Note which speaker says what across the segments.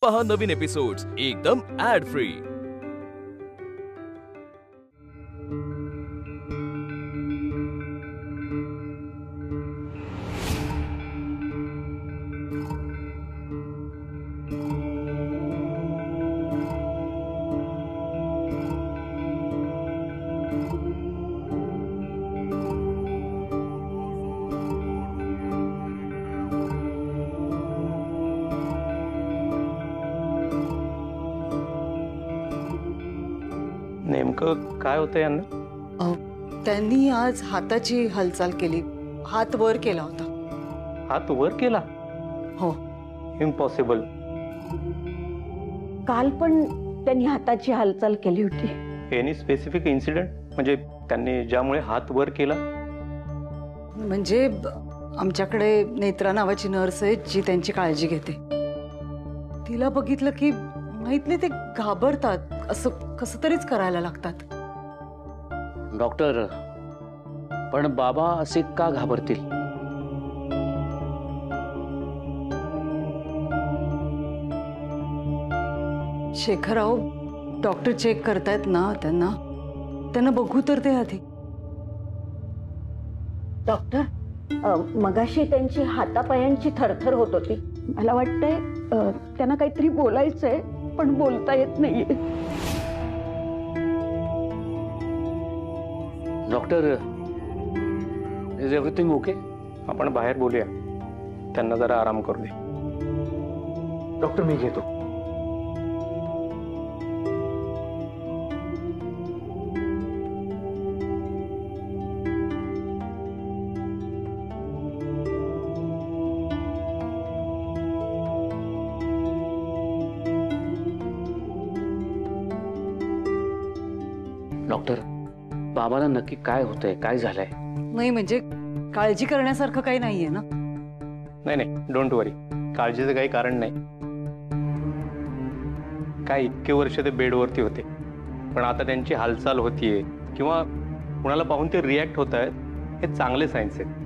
Speaker 1: पहा नवीन एपिसोड्स एकदम add free.
Speaker 2: नेमकं काय होतं यांना?
Speaker 3: त्यांनी आज हाताची हालचाल केली, हात वर केला होता।
Speaker 2: हात वर केला?
Speaker 3: हो।
Speaker 2: इम्पॉसिबल।
Speaker 4: काल पण त्यांनी हाताची हालचाल केली होती।
Speaker 2: Any specific incident? म्हणजे त्यांनी ज्यामुळे हात वर केला?
Speaker 3: म्हणजे आमच्याकडे नेत्रा नावाची नर्स आहे जी त्यांची काळजी घेते। तिला बघितलं की माहित नाही ते घाबरतात, असं कसं तरीच करायला लागतात।
Speaker 5: डॉक्टर, पण बाबा असे का घाबरतील?
Speaker 3: शेखरराव, डॉक्टर चेक करतायत ना, त्यांना बघू तर ते आधी।
Speaker 4: डॉक्टर, मगाशी त्यांची हातापायांची थरथर होत होती। मला वाटतंय त्यांना काहीतरी बोलायचंय पण बोलता येत नाहीये।
Speaker 5: Doctor, is everything okay?
Speaker 2: आपण बाहेर बोलूया, त्यांना जरा आराम करू दे।
Speaker 6: डॉक्टर, मी घेतो।
Speaker 5: डॉक्टर, बाबाला नक्की काय होतंय, काय झालंय?
Speaker 3: नाही म्हणजे काळजी करण्यासारखं काही नाहीये ना?
Speaker 2: नाही, डोंट वरी, काळजीचं काही कारण नाही। काय इतके वर्ष ते बेडवरती होते, पण आता त्यांची हालचाल होतीये किंवा कुणाला पाहून ते रिॲक्ट होत आहेत, हे चांगले सायन्स आहेत।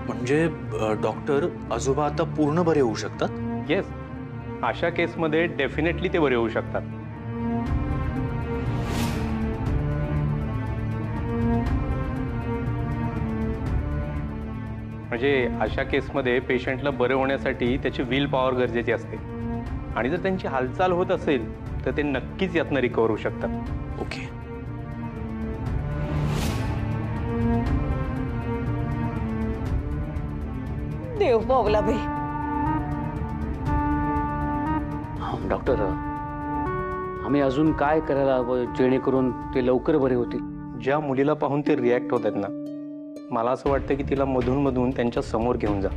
Speaker 6: म्हणजे डॉक्टर, आजोबा आता पूर्ण बरे होऊ शकतात?
Speaker 2: येस, अशा केसमध्ये डेफिनेटली ते बरे होऊ शकतात। म्हणजे अशा केसमध्ये पेशंटला बरे होण्यासाठी त्याची विल पॉवर गरजेची असते, आणि जर त्यांची हालचाल होत असेल तर ते नक्कीच यातनं रिकव्हर होऊ शकतात।
Speaker 6: ओके।
Speaker 4: देव पावला बे।
Speaker 5: डॉक्टर, आम्ही अजून काय करायला हवं जेणेकरून ते लवकर बरे होतील?
Speaker 2: ज्या मुलीला पाहून ते रिॲक्ट होत आहेत ना, मला असं वाटतं की तिला मधून मधून त्यांच्या समोर घेऊन जा।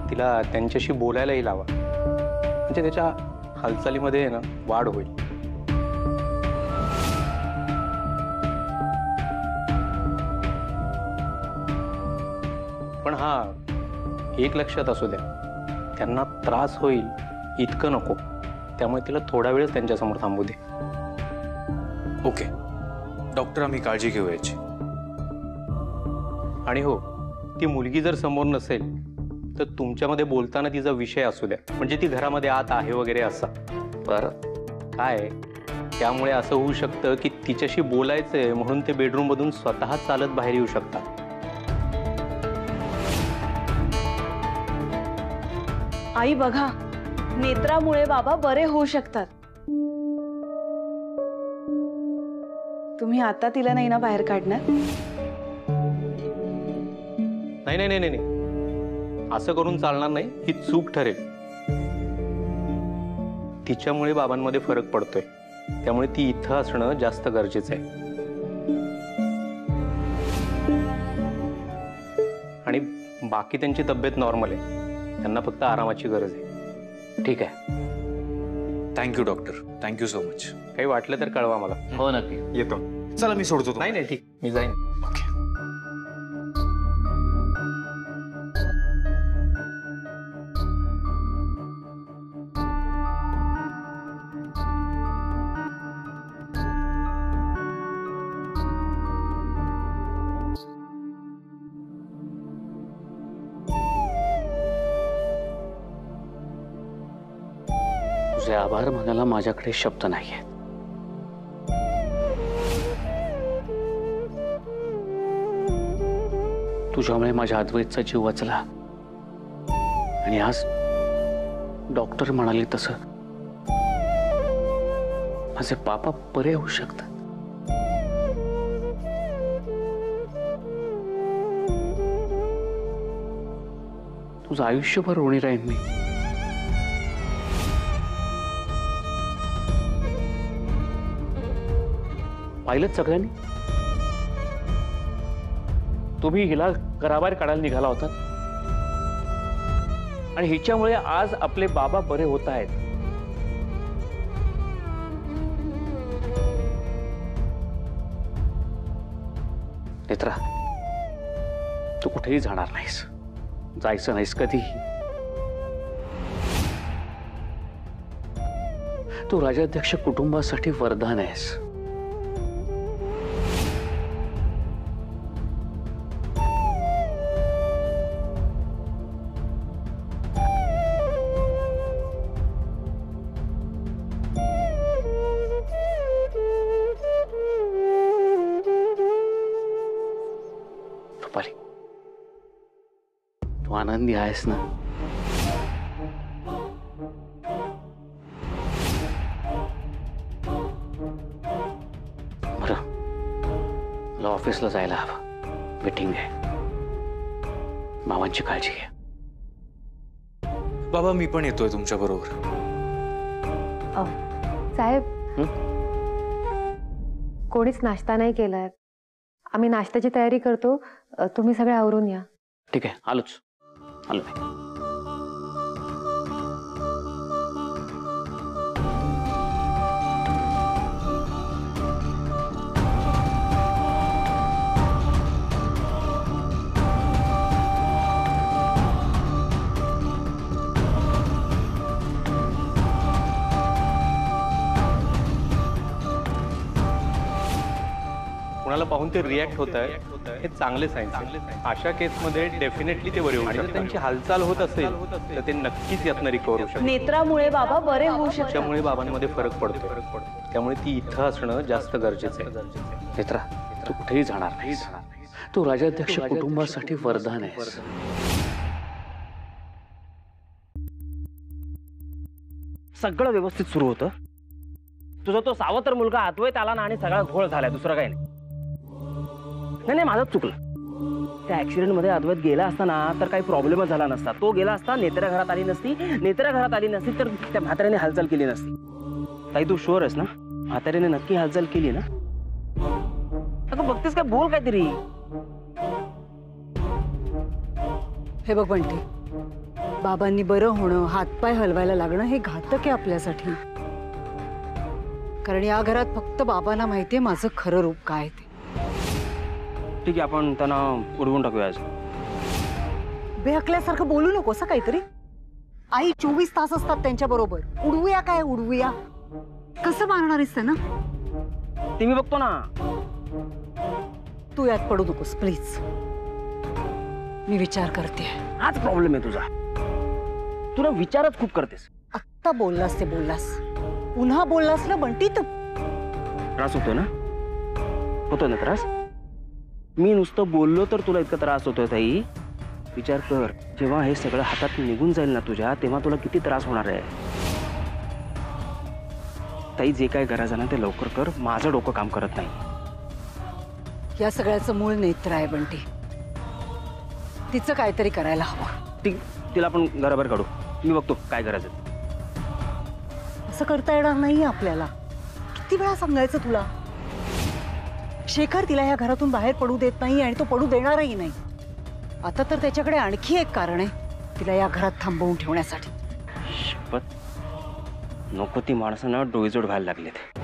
Speaker 2: तिला त्यांच्याशी बोलायलाही लावा, म्हणजे त्याच्या हालचालीमध्ये ना वाढ होईल। पण हा, एक लक्षात असू द्या, त्यांना त्रास होईल इतकं नको, त्यामुळे तिला थोडा वेळच त्यांच्यासमोर थांबू दे।
Speaker 6: ओके डॉक्टर, आम्ही काळजी घेऊ याची।
Speaker 2: आणि हो, ती मुलगी जर समोर नसेल तर तुमच्यामध्ये बोलताना तिचा विषय असू द्या, म्हणजे ती घरामध्ये आत आहे वगैरे असा। बरं काय, त्यामुळे असं होऊ शकतं की तिच्याशी बोलायचंय म्हणून ते बेडरूम मधून स्वतः चालत बाहेर येऊ शकतात।
Speaker 4: आई बघा, नेत्रामुळे बाबा बरे होऊ शकतात। तुम्ही आता तिला नाही ना बाहेर काढणार?
Speaker 2: नाही, असं करून चालणार नाही, ही चूक ठरेल। तिच्यामुळे बाबांमध्ये फरक पडतोय, त्यामुळे ती इथं असणं जास्त गरजेचं आहे। आणि बाकी त्यांची तब्येत नॉर्मल आहे, त्यांना फक्त आरामाची गरज आहे।
Speaker 5: ठीक आहे।
Speaker 6: Thank you doctor, thank you so much.
Speaker 2: काही वाटलं तर कळवा मला।
Speaker 5: हो नक्की
Speaker 2: येतो।
Speaker 6: चला मी सोडतो तुम्हाला।
Speaker 2: नाही ठीक, मी जाईन।
Speaker 6: ओके।
Speaker 5: तुझे आभार मानायला माझ्याकडे शब्द नाहीये. तुझ्यामुळे माझ्या अद्वैतचा जीव वाचला आणि आज डॉक्टर म्हणाले तसं माझे पापा बरे होऊ शकतात. तुझं आयुष्यभर ऋणी राहीन मी. पाहिलं सगळ्यांनी, तुम्ही हिला घराबाहेर काढायला निघाला होता आणि हिच्यामुळे आज आपले बाबा बरे होत आहेत. नेत्रा, तू कुठेही जाणार नाहीस, जायचं नाहीस कधीही. तू राजाध्यक्ष कुटुंबासाठी वरदान आहेस. रुपाली, तू आनंदी आहेस ना? बरं, मला ऑफिसला जायला हवं, मीटिंग आहे. मामांची काळजी घ्या.
Speaker 6: बाबा मी पण येतोय तुमच्या बरोबर.
Speaker 7: साहेब, कोणीच नाश्ता नाही केलाय. आम्ही नाश्त्याची तयारी करतो, तुम्ही सगळे आवरून या.
Speaker 5: ठीक आहे, आलोच. आलो मी.
Speaker 2: कुणाला पाहून ते रिॲक्ट होत आहे हे चांगले सायन्स. अशा केसमध्ये डेफिनेटली ते बरे होऊ शकतात. त्यांची हालचाल होत असेल तर ते नक्कीच यातनं रिकव्हर होऊ शकतात.
Speaker 4: नेत्रामुळे बाबा बरे होऊ शकतात.
Speaker 2: त्यामुळे बाबांमध्ये फरक पडतो. त्यामुळे ती इथं असणं जास्त गरजेचं आहे.
Speaker 5: नेत्रा, तू कुठेही जाणार नाहीस. तू राजाध्यक्ष कुटुंबासाठी वरदान आहेस.
Speaker 8: सगळं व्यवस्थित सुरू होतं. तुझा तो सावत्र मुलगा अद्वैत आला ना आणि सगळा घोळ झालाय. दुसरं काही नाही. नाही माझंच चुकलं. त्या ऍक्सिडेंट मध्ये अद्वैत गेला असता ना तर काही प्रॉब्लेमच झाला नसता. तो गेला असता, नेत्रा घरात आली नसती. नेत्रा घरात आली नसती तर त्या म्हाताऱ्याने हालचाल केली नसती. ताई, तू शुअर आहेस ना म्हाताऱ्याने नक्की हालचाल केली ना? अगं बघतेस काय, बोल काहीतरी.
Speaker 3: हे बघ बंटी, बाबांनी बरं होणं, हातपाय हलवायला लागणं हे घातक आहे आपल्यासाठी. कारण या घरात फक्त बाबांना माहितीये माझं खरं रूप काय ते.
Speaker 8: ठीक आहे, आपण त्यांना उडवून टाकूया आज.
Speaker 3: बेहकल्यासारखं बोलू नकोस काहीतरी. आई 24 तास असतात त्यांच्या बरोबर. उडवूया काय उडवूया? कसं मारणार आहेस ना?
Speaker 8: ते मी बघतो ना.
Speaker 3: तू यात पडू नकोस प्लीज. मी विचार करते.
Speaker 8: हाच प्रॉब्लेम आहे तुझा. तुला विचारच खूप करतेस.
Speaker 3: आत्ता बोललास ते बोललास, पुन्हा बोललास ना बंटी तर
Speaker 8: त्रास होतो ना? होतो ना त्रास? मी नुसतं बोललो तर तुला इतका त्रास होतोय ताई? विचार कर, जेव्हा हे सगळं हातात निघून जाईल ना तुझ्या, तेव्हा तुला किती त्रास होणार आहे. ताई, जे काय करायचं ना ते लवकर कर. माझं डोकं काम करत नाही.
Speaker 3: या सगळ्याचं मूळ नेत्र आहे बंटी. तिचं काहीतरी करायला हवं.
Speaker 8: तिला आपण घराबाहेर काढू. मी बघतो काय करायचं.
Speaker 3: असं करता येणार नाही आपल्याला. किती वेळा सांगायचं तुला? शेखर तिला या घरातून बाहेर पडू देत नाही आणि तो पडू देणारही नाही. आता तर त्याच्याकडे आणखी एक कारण आहे तिला या घरात थांबवून ठेवण्यासाठी.
Speaker 8: शपथ, नको ती माणसानं डोळीजोड व्हायला लागलेत.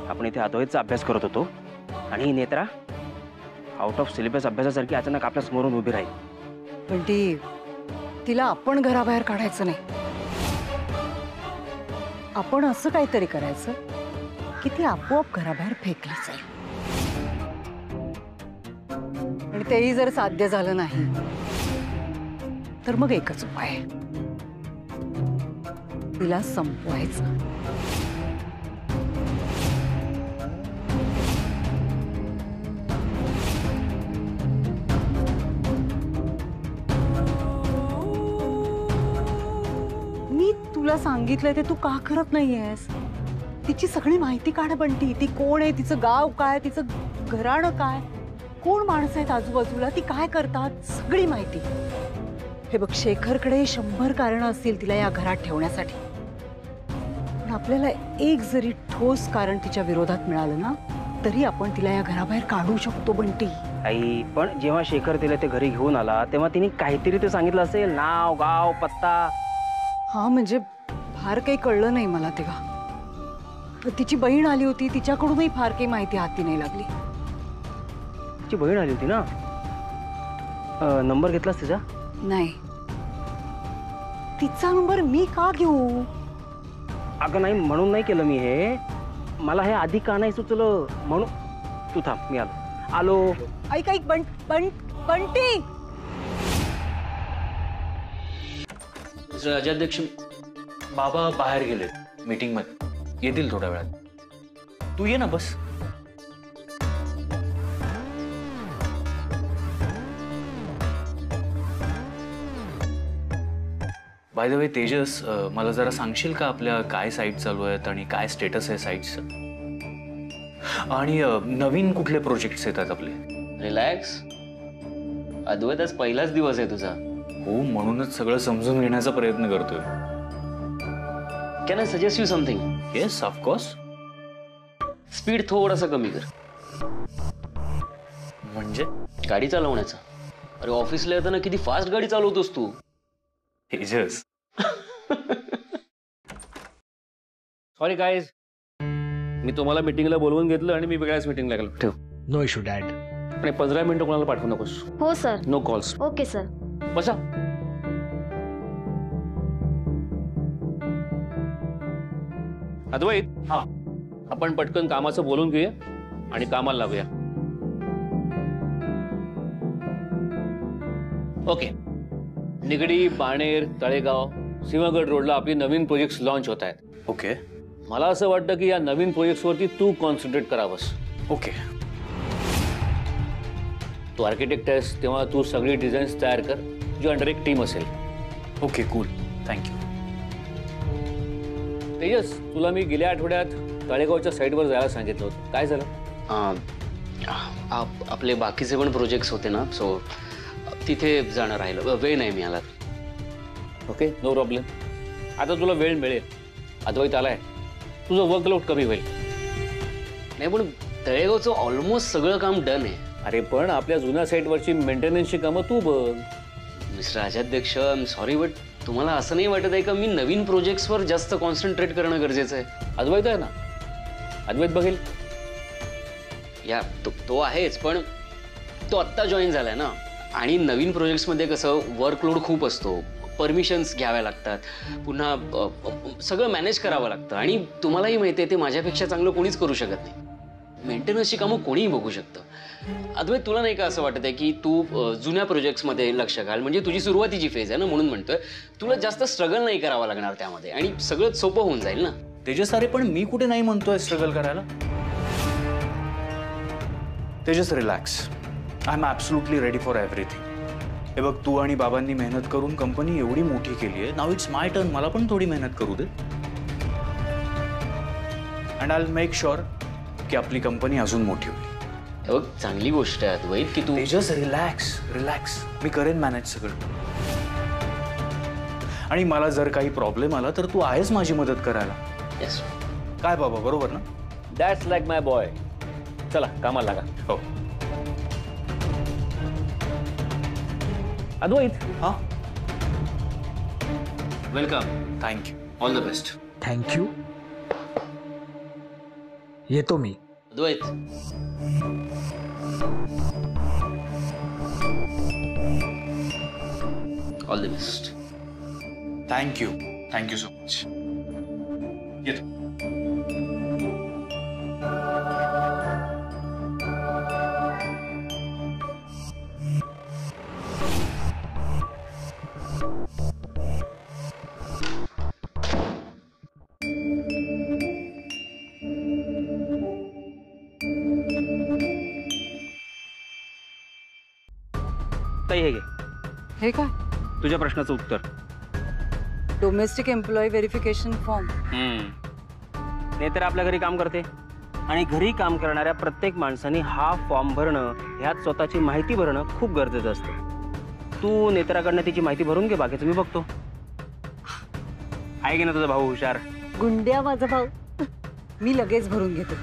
Speaker 8: आपण इथे अद्वैतचा अभ्यास करत होतो आणि ही नेत्रा आउट ऑफ सिलेबस अभ्यासासारखी अचानक आपल्या समोरून उभी राहील.
Speaker 3: पण तिला आपण घराबाहेर काढायचं नाही. आपण असं काहीतरी करायचं की ती आपोआप घराबाहेर फेकली जाईल. आणि तेही जर साध्य झालं नाही तर मग एकच उपाय आहे. तिला संपवायचं. मी तुला सांगितलंय ते तू का करत नाहीयेस? तिची सगळी माहिती काढ बंटी. ती कोण आहे, तिचं गाव काय, तिचं घराणं काय, कोण माणसं आहेत आजूबाजूला, ती काय करतात, सगळी माहिती. हे बघ, शेखरकडे 100 कारणं असतील तिला या घरात ठेवण्यासाठी, पण आपल्याला एक जरी ठोस कारण तिच्या विरोधात मिळालं ना, तरी आपण तिला या घराबाहेर काढू शकतो बंटी.
Speaker 8: आई, पण जेव्हा शेखर तिला ते घरी घेऊन आला तेव्हा तिने काहीतरी ते सांगितलं असेल, नाव, गाव, पत्ता.
Speaker 3: हा, म्हणजे फार काही कळलं नाही मला तेव्हा. तिची बहीण आली होती, तिच्याकडूनही फार काही माहिती हाती नाही लागली.
Speaker 8: तिची बहीण आली होती ना? नंबर घेतलास तिचा?
Speaker 3: नाही. तिचा नंबर मी का घेऊ?
Speaker 8: अगं नाही, म्हणून नाही केलं मी हे. मला हे आधी का नाही सुचलं म्हणून. तू थांब, मी आलो.
Speaker 3: ऐक ऐक, बंटी.
Speaker 6: राजाध्यक्ष, बाबा बाहेर गेले मीटिंग मध्ये, येतील थोड्या वेळात. तू ये ना, बस. बाय द वे तेजस, मला जरा सांगशील का आपल्या काय साईट चालू आहेत आणि काय स्टेटस आहे साईटचं, आणि नवीन कुठले प्रोजेक्ट्स येतात आपले?
Speaker 5: रिलॅक्स, अद्वैत आज पहिलाच दिवस आहे तुझा.
Speaker 6: हो, म्हणूनच सगळं समजून घेण्याचा प्रयत्न करतोय.
Speaker 5: Can I suggest you something?
Speaker 6: Yes, of course.
Speaker 5: Speed थोडासा कमी कर.
Speaker 6: म्हणजे?
Speaker 5: गाडी चालवण्याचा. अरे ऑफिसला येताना किती फास्ट गाडी चालवतोस तू.
Speaker 6: तेजस.
Speaker 5: सॉरी गाईज, मी तुम्हाला मीटिंगला बोलवून घेतलं आणि मी वेगळ्याच मीटिंगला गेलो. ठेव.
Speaker 9: No issue dad.
Speaker 5: आणि 15 मिनिटं कोणाला पाठवू नकोस.
Speaker 10: हो sir.
Speaker 5: No calls.
Speaker 10: Okay sir.
Speaker 5: बसा. अद्वैत, हा, आपण पटकन कामाचं बोलून घेऊया आणि कामाला लागूया. ओके. निगडी, बाणेर, तळेगाव, सिंहगड रोडला आपली नवीन प्रोजेक्ट्स लॉन्च होत आहेत.
Speaker 6: ओके.
Speaker 5: मला असं वाटतं की या नवीन प्रोजेक्ट्सवरती तू कॉन्सन्ट्रेट करावंस.
Speaker 6: ओके.
Speaker 5: तू आर्किटेक्ट आहेस, तेव्हा तू सगळी डिझाईन्स तयार कर, जी अंडर एक टीम असेल.
Speaker 6: Okay, cool, thank you.
Speaker 5: तेजस, तुला मी गेल्या आठवड्यात तळेगावच्या साईटवर जायला सांगितलं होतं. काय झालं?
Speaker 11: आपले बाकीचे पण प्रोजेक्ट्स होते ना, सो तिथे जाणं राहिलं, वेळ नाही मिळाला.
Speaker 5: Okay, no problem. आता तुला वेळ मिळेल. अद्वैत आलाय, तुझं वर्कलोड कमी होईल.
Speaker 11: नाही, पण तळेगावचं ऑलमोस्ट सगळं काम डन आहे.
Speaker 5: अरे पण आपल्या जुन्या साईटवरची मेंटेनन्सची कामं तू बघ.
Speaker 11: Mister Rajadhyaksha, I am sorry, but तुम्हाला असं नाही वाटत आहे का मी नवीन प्रोजेक्ट्सवर जास्त कॉन्सन्ट्रेट करणं गरजेचं आहे?
Speaker 5: अद्वैत आहे ना, अद्वैत बघेल.
Speaker 11: या तो आहेच, पण तो आत्ता जॉईन झालाय ना, आणि नवीन प्रोजेक्ट्समध्ये कसं वर्कलोड खूप असतो, परमिशन्स घ्याव्या लागतात, पुन्हा सगळं मॅनेज करावं लागतं, आणि तुम्हालाही माहिती आहे ते माझ्यापेक्षा चांगलं कोणीच करू शकत नाही. मेंटेनन्सची कामं कोणीही बघू शकतं. अद्वैत, तुला नाही का असं वाटत आहे की तू जुन्या प्रोजेक्ट्समध्ये लक्ष घाल, म्हणजे तुझी सुरुवातीची फेज आहे ना, म्हणून म्हणतोय तुला जास्त स्ट्रगल नाही करावं लागणार त्यामध्ये, आणि सगळं सोपं होऊन जाईल ना.
Speaker 6: तेजस, अरे पण मी कुठे नाही म्हणतोय स्ट्रगल करायला. Tejas, relax. I am absolutely ready for everything. हे बघ, तू आणि बाबांनी मेहनत करून कंपनी एवढी मोठी केली आहे. Now it's my turn. मला पण थोडी मेहनत करू दे, and I will make sure की आपली कंपनी अजून मोठी होईल.
Speaker 11: हे बघ, चांगली गोष्ट आहे अद्वैत की तू.
Speaker 6: Tejas, relax relax. मी करेन मॅनेज सगळं, आणि मला जर काही प्रॉब्लेम आला तर तू आहेस माझी मदत करायला.
Speaker 11: येस.
Speaker 6: काय बाबा, बरोबर ना?
Speaker 5: That's like my boy. चला कामाला लागा.
Speaker 6: हो.
Speaker 5: अद्वैत,
Speaker 6: हां,
Speaker 11: welcome.
Speaker 6: Thank you.
Speaker 11: All the best.
Speaker 9: Thank you. येतो मी.
Speaker 11: Advait, all the best.
Speaker 6: Thank you. Thank you so much. येतो.
Speaker 8: ताई हे घे
Speaker 3: हे काय?
Speaker 8: तुझ्या प्रश्नाचं उत्तर.
Speaker 3: Domestic employee verification form.
Speaker 8: नेत्र आपल्या घरी काम करते आणि घरी काम करणाऱ्या प्रत्येक माणसाने हा फॉर्म भरणं, ह्यात स्वतःची माहिती भरणं खूप गरजेचं असतं. तू नेत्राकडनं तिची माहिती भरून घे, बाकीचं मी बघतो. आहे की ना तुझा भाऊ हुशार?
Speaker 3: गुंड्या माझा भाऊ. मी लगेच भरून घेते,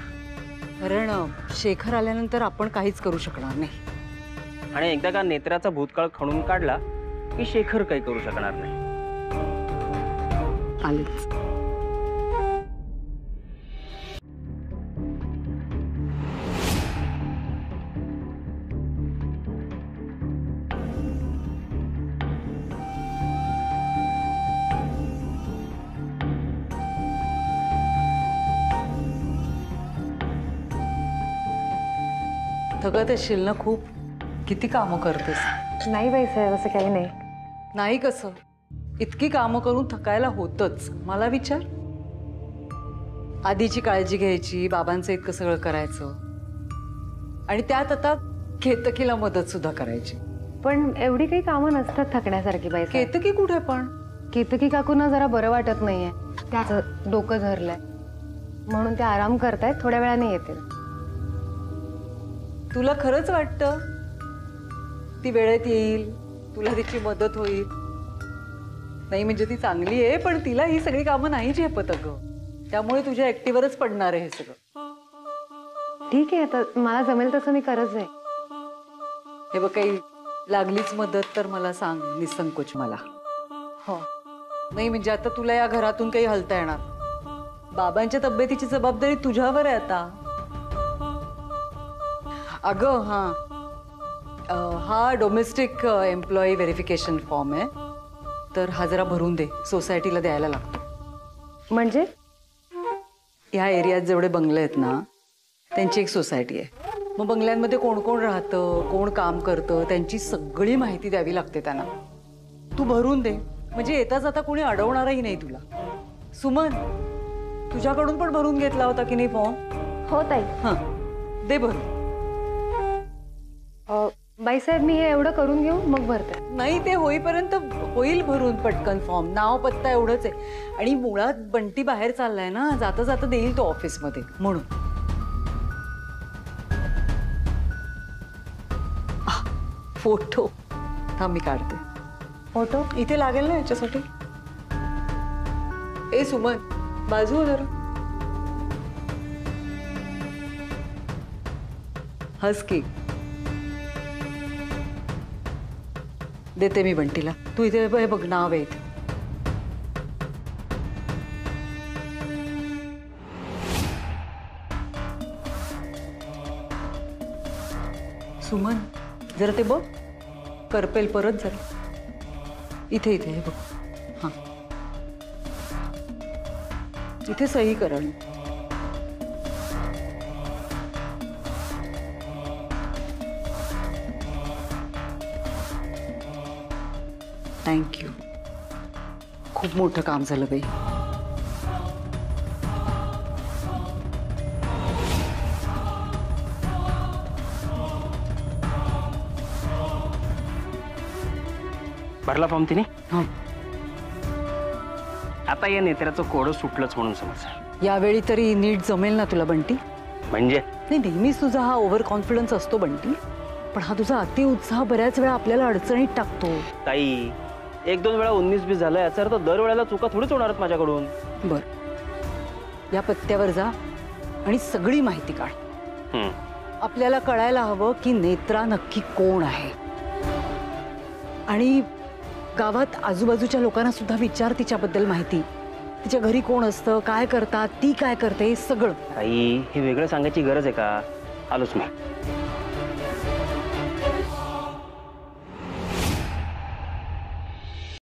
Speaker 3: कारण शेखर आल्यानंतर आपण काहीच करू शकणार नाही.
Speaker 8: आणि एकदा का नेत्राचा भूतकाळ खणून काढला की शेखर काही करू शकणार नाही.
Speaker 3: आलेच. थकत असशील ना खूप? किती कामं करतेस?
Speaker 7: नाही बाई साहेब, असं काही नाही.
Speaker 3: नाही कसं, इतकी कामं करून थकायला होतच. मला विचार, आधीची काळजी घ्यायची, बाबांचं इतकं सगळं करायचं, आणि त्यात आता केतकीला मदत सुद्धा करायची.
Speaker 7: पण एवढी काही कामं नसतात थकण्यासारखी बाई साहेब.
Speaker 3: केतकी कुठे? पण
Speaker 7: केतकी काकूंना जरा बरं वाटत नाहीये, त्याचं डोकं धरलंय म्हणून ते आराम करतायत, थोड्या वेळाने येतील.
Speaker 3: तुला खरंच वाटतं ती वेळेत येईल, तुला तिची मदत होईल? नाही म्हणजे ती चांगली आहे, पण तिला ही सगळी कामं नाही झेपत अगं, त्यामुळे तुझ्या एकटीवरच पडणार आहे हे सगळं.
Speaker 7: ठीक आहे, आता मला जमेल तसं मी करत जाईल.
Speaker 3: हे बघ, काही लागलीच मदत तर मला सांग निसंकोच मला. हो, नाही म्हणजे आता तुला या घरातून काही हलता येणार. बाबांच्या तब्येतीची जबाबदारी तुझ्यावर आहे आता. अगं हा डोमेस्टिक एम्प्लॉई व्हेरिफिकेशन फॉर्म आहे, तर हा जरा भरून दे, सोसायटीला द्यायला लागतो.
Speaker 7: म्हणजे
Speaker 3: ह्या एरियात जेवढे बंगले आहेत ना, त्यांची एक सोसायटी आहे. मग बंगल्यांमध्ये कोण कोण राहतं, कोण काम करतं, त्यांची सगळी माहिती द्यावी लागते त्यांना. तू भरून दे, म्हणजे येता जाता कोणी अडवणारही नाही तुला. सुमन, तुझ्याकडून पण भरून घेतला होता की नाही फॉर्म?
Speaker 7: हो ताई.
Speaker 3: हां, दे भरून.
Speaker 7: बाईसाहेब, मी हे एवढं करून घेऊ मग भरते.
Speaker 3: नाही, ते होईपर्यंत होईल भरून पटकन फॉर्म. नाव पत्ता एवढंच आहे, आणि मुळात बंटी बाहेर चाललाय ना, जाता जाता देईल तो ऑफिसमध्ये म्हणून. फोटो थांब मी काढते.
Speaker 7: फोटो
Speaker 3: इथे लागेल ना याच्यासाठी. ए सुमन, बाजू जरा. हस की. देते मी बंटीला. तू इथे हे बघ, नाव आहे इथे. सुमन, जरा ते बघ, करपेल परत जरा. इथे इथे हे बघ. हां, इथे सही करण. थँक्यू. खूप मोठं काम झालं बाई.
Speaker 8: भरला फॉर्म तिने?
Speaker 3: हां,
Speaker 8: आता या नेत्याचं कोडं सुटलंच म्हणून समज.
Speaker 3: यावेळी तरी नीट जमेल ना तुला बंटी?
Speaker 8: म्हणजे
Speaker 3: नाही, नेहमीच तुझा हा ओव्हर कॉन्फिडन्स असतो बंटी, पण हा तुझा अति उत्साह बऱ्याच वेळा आपल्याला अडचणीत टाकतो.
Speaker 8: ताई, 1-2 वेळा 19-20 झालं, याचा अर्थ दरवेळेला चुका थोडीच होणार आहेत माझ्याकडून.
Speaker 3: बर, या पत्त्यावर जा आणि सगळी माहिती काढ. आपल्याला कळायला हवं की नेत्रा नक्की कोण आहे, आणि गावात आजूबाजूच्या लोकांना सुद्धा विचार तिच्याबद्दल माहिती. तिच्या घरी कोण असतं, काय करतात, ती काय करते, सगळं.
Speaker 8: ताई, हे वेगळं सांगायची गरज आहे का? आलोच मी.